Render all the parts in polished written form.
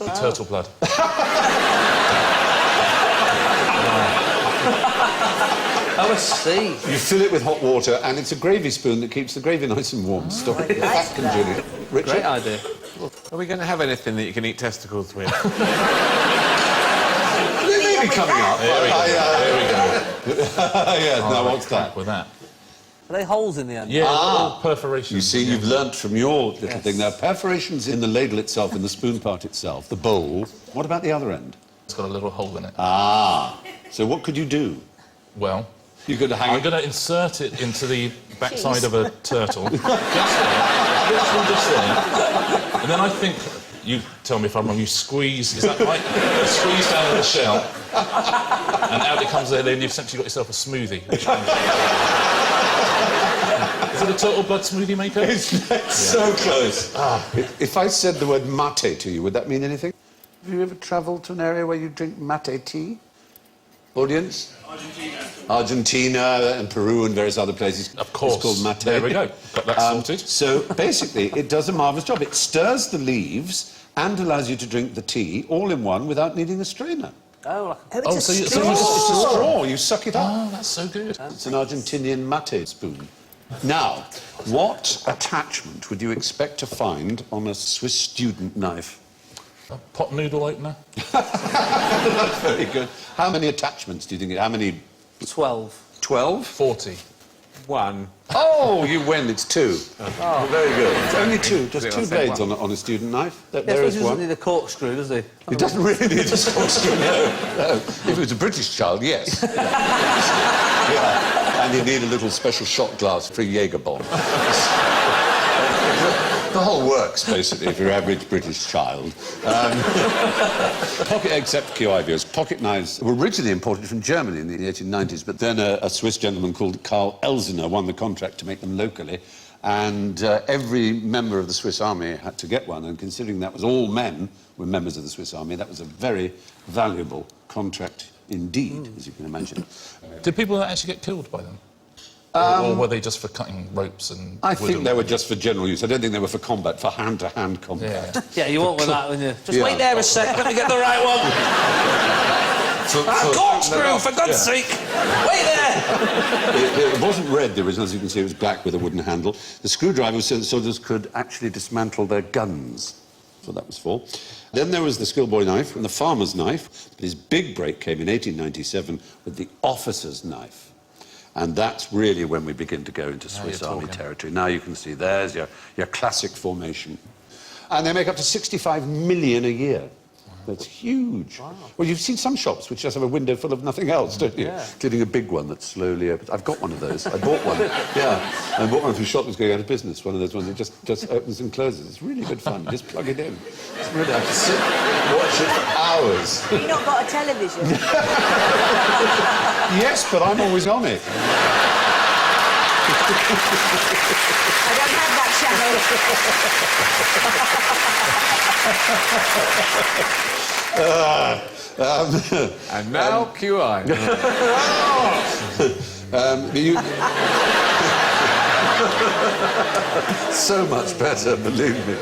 Sorry? Turtle blood. Oh, I see. You fill it with hot water, and it's a gravy spoon that keeps the gravy nice and warm. Stop it. That can do it. Richard? Great idea. Are we going to have anything that you can eat testicles with? They may be coming up. There we go. Yeah, now what's that? With that. Are they holes in the end? Yeah, little perforations. You see, you've learnt from your little thing. There are perforations in the ladle itself, in the spoon part itself, the bowl. What about the other end? It's got a little hole in it. Ah. So what could you do? Well, You could hang I'm it... going to insert it into the backside of a turtle. Just there. Literally just there. And then I think, you tell me if I'm wrong, you squeeze, is that right? You squeeze down the shell, and out it comes there, then you've essentially got yourself a smoothie. Is it a turtle blood smoothie maker? It's so close. If I said the word mate to you, would that mean anything? Have you ever travelled to an area where you drink mate tea? Audience? Argentina and Peru and various other places. Of course. It's called mate. There we go. Got that sorted. So, basically, it does a marvellous job. It stirs the leaves and allows you to drink the tea all in one without needing a strainer. Oh, like Oh, so you It's a straw. You suck it up. Oh, that's so good. It's an Argentinian mate spoon. Now, what attachment would you expect to find on a Swiss student knife? A pot noodle opener. That's very good. How many attachments do you think? How many? 12. 12? 40. 1. Oh, you win. It's 2. Oh, very good. It's only 2. Just I'll 2 say blades one. on a student knife. There Yes, is he doesn't one. need a corkscrew, does he? He doesn't really need a corkscrew, no. If it was a British child, yes. Yeah. And you need a little special shot glass for a Jaeger bomb. The whole works, basically, if you're an average British child. Except for QI viewers, pocket knives were originally imported from Germany in the 1890s, but then a Swiss gentleman called Karl Elsener won the contract to make them locally, and every member of the Swiss army had to get one, and considering that was all men were members of the Swiss army, that was a very valuable contract indeed, as you can imagine. Did people actually get killed by them? Or were they just for cutting ropes and I wood think and- they were just for general use. I don't think they were for combat, for hand-to-hand combat. Yeah. Yeah, you won't with that, wouldn't you? Just Yeah. wait there a sec, let me get the right one. Corkscrew, for God's sake! Wait there! It wasn't red, the original, as you can see, it was black with a wooden handle. The screwdriver was so that soldiers could actually dismantle their guns. That's what that was for. Then there was the schoolboy knife and the farmer's knife. But his big break came in 1897 with the officer's knife. And that's really when we begin to go into Swiss Army territory. Now you can see there's your classic formation. And they make up to 65 million a year. That's huge. Wow. Well, you've seen some shops which just have a window full of nothing else, don't you? Yeah. Including a big one that slowly opens. I've got one of those. I bought one. Yeah. I bought one from a shop that was going out of business. One of those ones that just opens and closes. It's really good fun. You just plug it in. It's really, I have to sit and watch it for hours. You've not got a television? Yes, but I'm always on it. I don't have that channel. And now QI. So much better, believe me.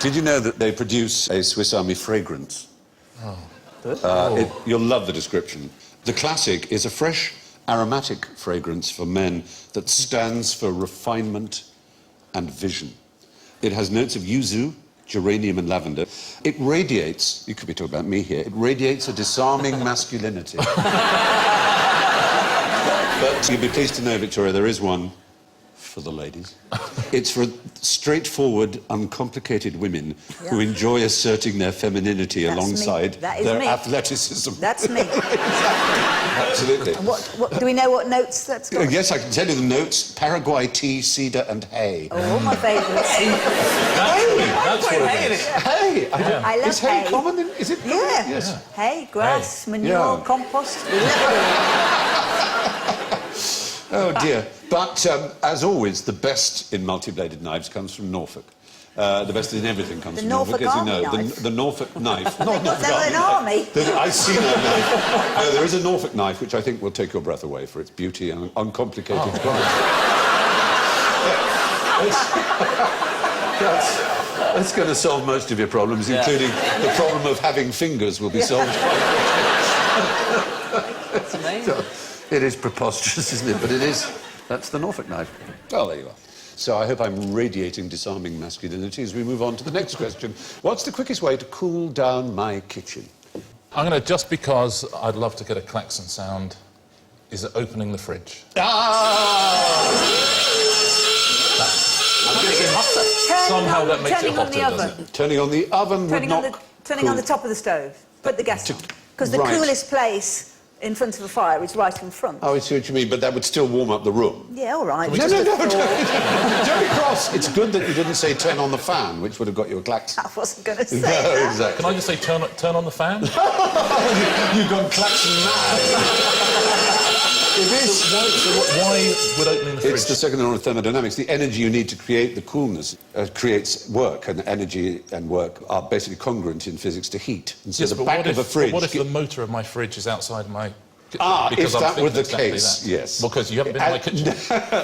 Did you know that they produce a Swiss Army fragrance? You'll love the description. The classic is a fresh, aromatic fragrance for men that stands for refinement and vision. It has notes of yuzu, geranium and lavender. It radiates, you could be talking about me here, it radiates a disarming masculinity. But you'll be pleased to know, Victoria, there is one for the ladies. It's for straightforward, uncomplicated women who enjoy asserting their femininity alongside their athleticism. That's me. Absolutely. And what, do we know what notes that's got? Yes, I can tell you the notes. Paraguay tea, cedar and hay. Oh, all my favourites. That's what it is. Hay! I love is hay. hay. Common? Is it common? Yeah. Yes. Hay, grass, manure, compost. We love it all. Oh, dear. But, as always, the best in multi-bladed knives comes from Norfolk. The best in everything comes from Norfolk, as you know. The Norfolk knife. Not Norfolk Army. I've seen that knife. No, there is a Norfolk knife, which I think will take your breath away for its beauty and uncomplicated quality. That's going to solve most of your problems, including the problem of having fingers will be solved. That's amazing. It is preposterous, isn't it? But it is. That's the Norfolk knife. Well, there you are. So I hope I'm radiating disarming masculinity as we move on to the next question. What's the quickest way to cool down my kitchen? I'm going to, just because I'd love to get a klaxon sound, is it opening the fridge? Somehow that makes it hotter, doesn't it? Turning on the oven would not... Turning on the top of the stove. Put the gas on. Because the Right. coolest place in front of a fire is right in front. Oh, I see what you mean, but that would still warm up the room. Yeah, all right. No, don't be cross. It's good that you didn't say turn on the fan, which would have got you a klaxon. I wasn't going to say No, that. exactly. Can I just say turn on the fan? You've gone klaxon mad. It is. So why would opening the fridge? It's the second law of thermodynamics. The energy you need to create the coolness creates work, and energy and work are basically congruent in physics to heat. And so Yes, the but back of a fridge... what if the motor of my fridge is outside my kitchen? If I'm that were thinking the exactly case, that. yes. Well, because you haven't been in my kitchen.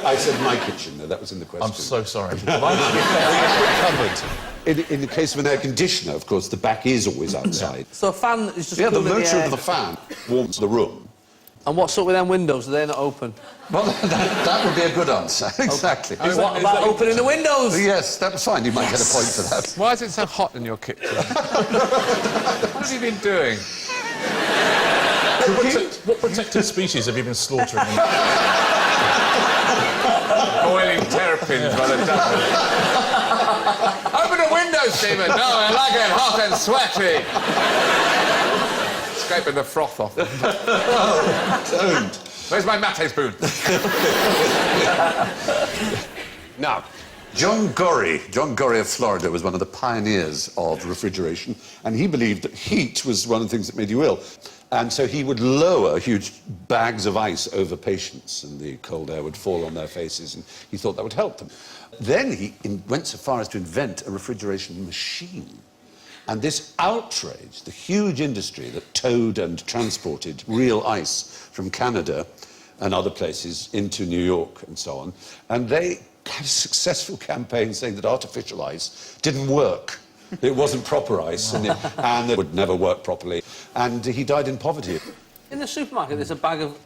I said my kitchen, though. That was in the question. I'm so sorry. In the case of an air conditioner, of course, the back is always outside. So a fan is just Yeah, the cooling motor air. of the fan warms the room. And what's up with them windows? Are they not open? Well, that would be a good answer. Exactly. What about opening the windows? Yes, that was fine. You might get a point for that. Why is it so hot in your kitchen? What have you been doing? What protected species have you been slaughtering? Boiling terrapins by the dozen. Open the window, Stephen! No, I like it hot and sweaty! Scraping the froth off. Don't. Where's my mate spoon? Now, John Gorrie of Florida was one of the pioneers of refrigeration, and he believed that heat was one of the things that made you ill. And so he would lower huge bags of ice over patients, and the cold air would fall on their faces, and he thought that would help them. Then he went so far as to invent a refrigeration machine. And this outraged the huge industry that towed and transported real ice from Canada and other places into New York and so on. And they had a successful campaign saying that artificial ice didn't work. It wasn't proper ice, and it would never work properly. And he died in poverty. In the supermarket, there's a bag of...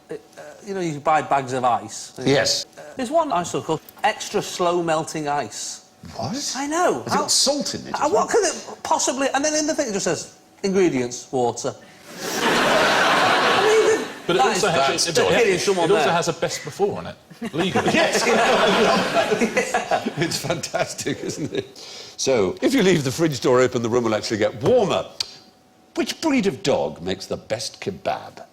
you know, you buy bags of ice. Yes. There's one I saw called extra slow melting ice. What? I know. Has it got salt in it? What could it possibly... And then in the thing it just says, ingredients, water. But it also has, They're kidding someone it also there. has a best before on it, legally. Yes, It's fantastic, isn't it? So, if you leave the fridge door open, the room will actually get warmer. Which breed of dog makes the best kebab?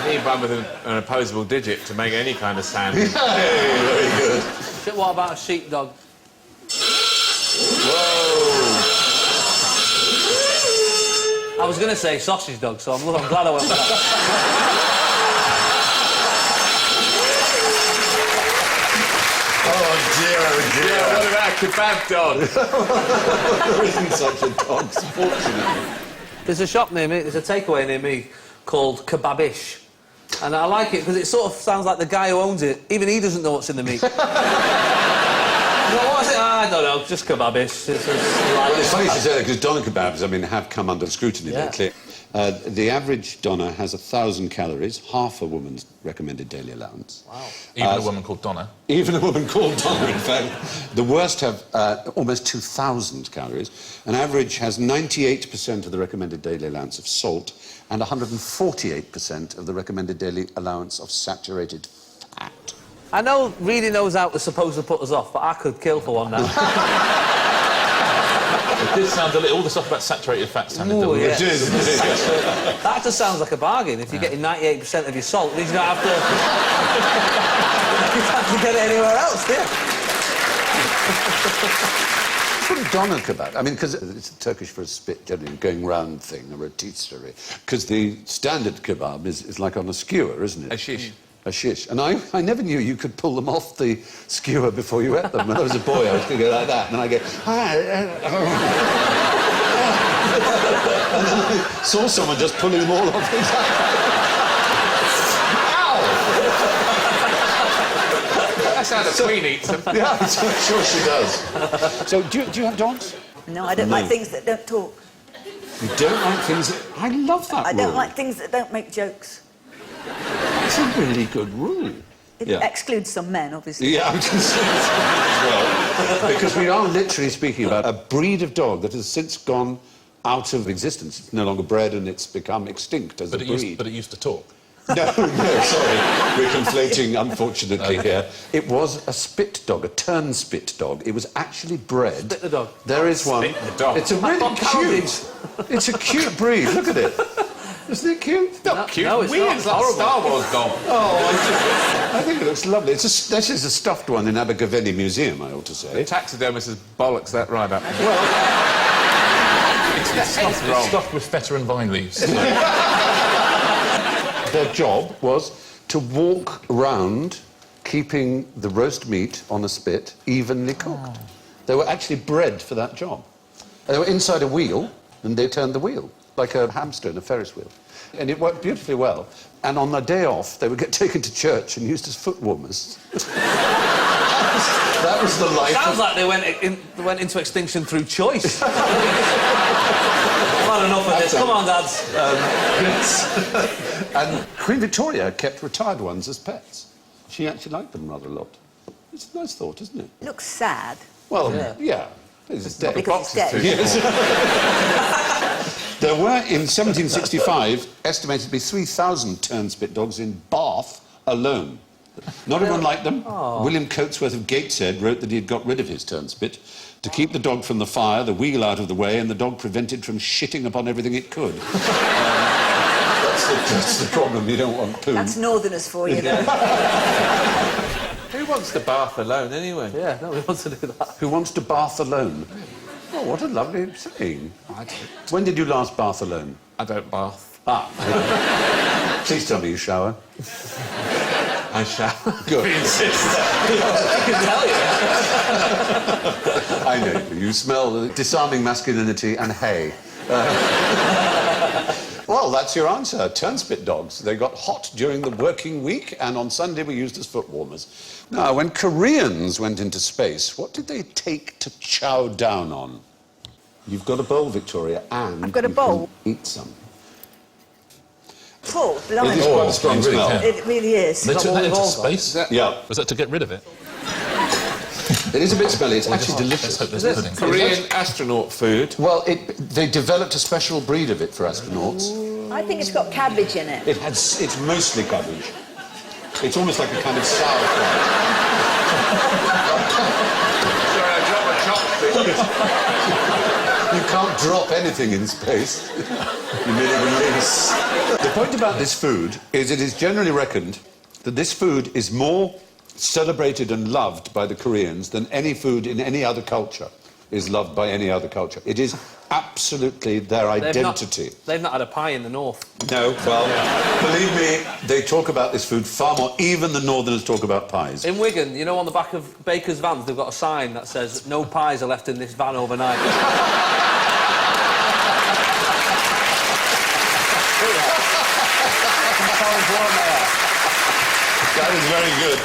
You need one with an opposable digit to make any kind of sound. Hey, very good. What about a sheepdog? Whoa! I was going to say sausage dog, so I'm glad I went with that. Oh dear, oh dear. What about a kebab dog? There isn't such a dog, fortunately. There's a shop near me, there's a takeaway near me called Kebabish. And I like it because it sort of sounds like the guy who owns it, even he doesn't know what's in the meat. What was it? I don't know, just Kebabish. It's funny you should say that, because doner kebabs, I mean, have come under scrutiny lately. The average doner has 1,000 calories, half a woman's recommended daily allowance. Wow. Even a woman called Donna. Even a woman called Donna, in fact. The worst have almost 2,000 calories. An average has 98% of the recommended daily allowance of salt and 148% of the recommended daily allowance of saturated fat. I know reading those out was supposed to put us off, but I could kill for one now. It did sound a little... All the stuff about saturated fat sounded Ooh, delicious. yeah. It is, isn't it? That just sounds like a bargain. If you're getting 98% of your salt, it means you don't have to... you don't have to get it anywhere else, do you? What a doner kebab? I mean, because it's Turkish for a spit, generally, going round thing, a rotisserie. Because the standard kebab is like on a skewer, isn't it? A shish. A shish. And I never knew you could pull them off the skewer before you ate them. When I was a boy, I was going to go like that, and then I go... And then I saw someone just pulling them all off. Ow! That's how the Queen eats them. Yeah, I'm sure she does. So, do you have dogs? No, I don't like things that don't talk. You don't like things that... I love that I rule. don't like things that don't make jokes. It's a really good rule. It Yeah. excludes some men, obviously. Yeah, I was going to say that as well. Because we are literally speaking about a breed of dog that has since gone out of existence. It's no longer bred and it's become extinct as a breed. But it used to talk. No, sorry. We're conflating, unfortunately, here. It was a spit dog, a turn-spit dog. It was actually bred... Spit the dog. There is one. Spit the dog. It's a really cute... It's a cute breed. Look at it. Isn't it cute? Not cute. No, it's weird. not. It's like a Star Wars dog. Oh, I think it looks lovely. This is a stuffed one in Abergavenny Museum, I ought to say. Taxidermist has bollocks that right up. It's stuffed with feta and vine leaves. Their job was to walk round keeping the roast meat on a spit evenly cooked. They were actually bred for that job. They were inside a wheel, and they turned the wheel, like a hamster in a Ferris wheel. And it worked beautifully well. And on their day off, they would get taken to church and used as foot warmers. That was the life. Sounds like they went into extinction through choice. I've had enough of this. Come on, dads. And Queen Victoria kept retired ones as pets. She actually liked them rather a lot. It's a nice thought, isn't it? It looks sad. Well, yeah. It's dead. Because it's dead. Yes. There were, in 1765, estimated to be 3,000 turnspit dogs in Bath alone. Not everyone liked them. William Coatsworth of Gateshead wrote that he had got rid of his turnspit to keep the dog from the fire, the wheel out of the way, and the dog prevented from shitting upon everything it could. That's the problem. You don't want poo. That's Northerners for you, though. Who wants the bath alone, anyway? Yeah, nobody wants to do that. Who wants to bath alone? Oh, what a lovely saying. When did you last bath alone? I don't bath. Ah. Please tell me you shower. I shower. Good. I can tell you. I know you. You smell disarming masculinity and hay. Well, that's your answer. Turnspit dogs. They got hot during the working week and on Sunday were used as foot warmers. Now, when Koreans went into space, what did they take to chow down on? You've got a bowl, Victoria, and I've got a you bowl. can eat some. Oh, blimey. It is quite a strong really smell. can. It really is. They took that into Volvo. space? Yeah, Was that to get rid of it? it is a bit smelly. It's actually Let's delicious. hope there's pudding. Korean astronaut food. Well, they developed a special breed of it for astronauts. I think it's got cabbage in it. It's mostly cabbage. It's almost like a kind of sauerkraut. Sorry, I dropped my chopstick. You can't drop anything in space. You merely release. The point about this food is it is generally reckoned that this food is more celebrated and loved by the Koreans than any food in any other culture is loved by any other culture. It is absolutely their identity. They've not had a pie in the north. No, well, believe me, they talk about this food far more. Even the Northerners talk about pies. In Wigan, you know, on the back of Baker's vans, they've got a sign that says, "No pies are left in this van overnight." That is very good.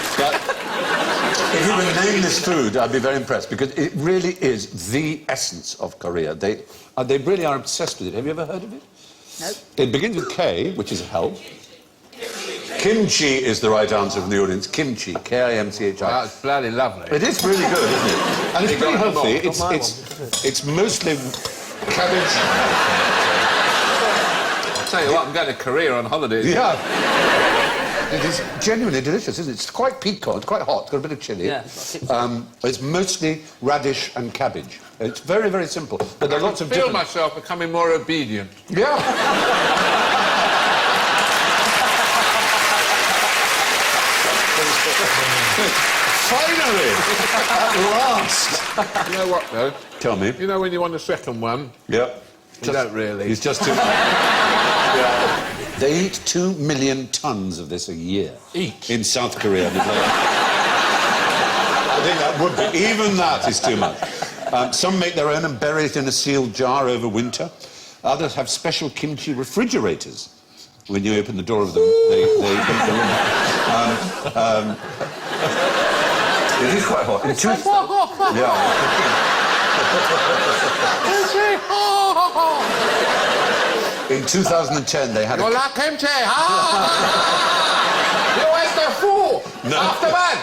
If you would name this food, I'd be very impressed, because it really is the essence of Korea. They really are obsessed with it. Have you ever heard of it? Nope. It begins with K, which is a help. Kimchi is the right answer from the audience. Kimchi, K-I-M-C-H-I. That's bloody lovely. It is really good, isn't it? And it's pretty healthy. my It's mostly cabbage. I'll tell you what, I'm going to Korea on holidays. Yeah. It is genuinely delicious, isn't it? It's quite piquant, it's quite hot, it's got a bit of chilli. Yeah. It's mostly radish and cabbage. It's very, very simple. But there are lots I of feel different... myself becoming more obedient. Yeah. Finally! At last! You know what, though? Tell me. You know when you want a second one? Yep. You don't really. It's just too... Yeah. They eat 2 million tons of this a year. Each? In South Korea. I think that would be... Even that is too much. Some make their own and bury it in a sealed jar over winter. Others have special kimchi refrigerators. When you open the door of them, they It is quite hot. In 2010, they had You a... like kimchi? You waste a fool! No. After man!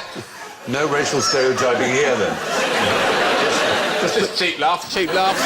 No racial stereotyping here, then. Just cheap laugh, Stephen. That's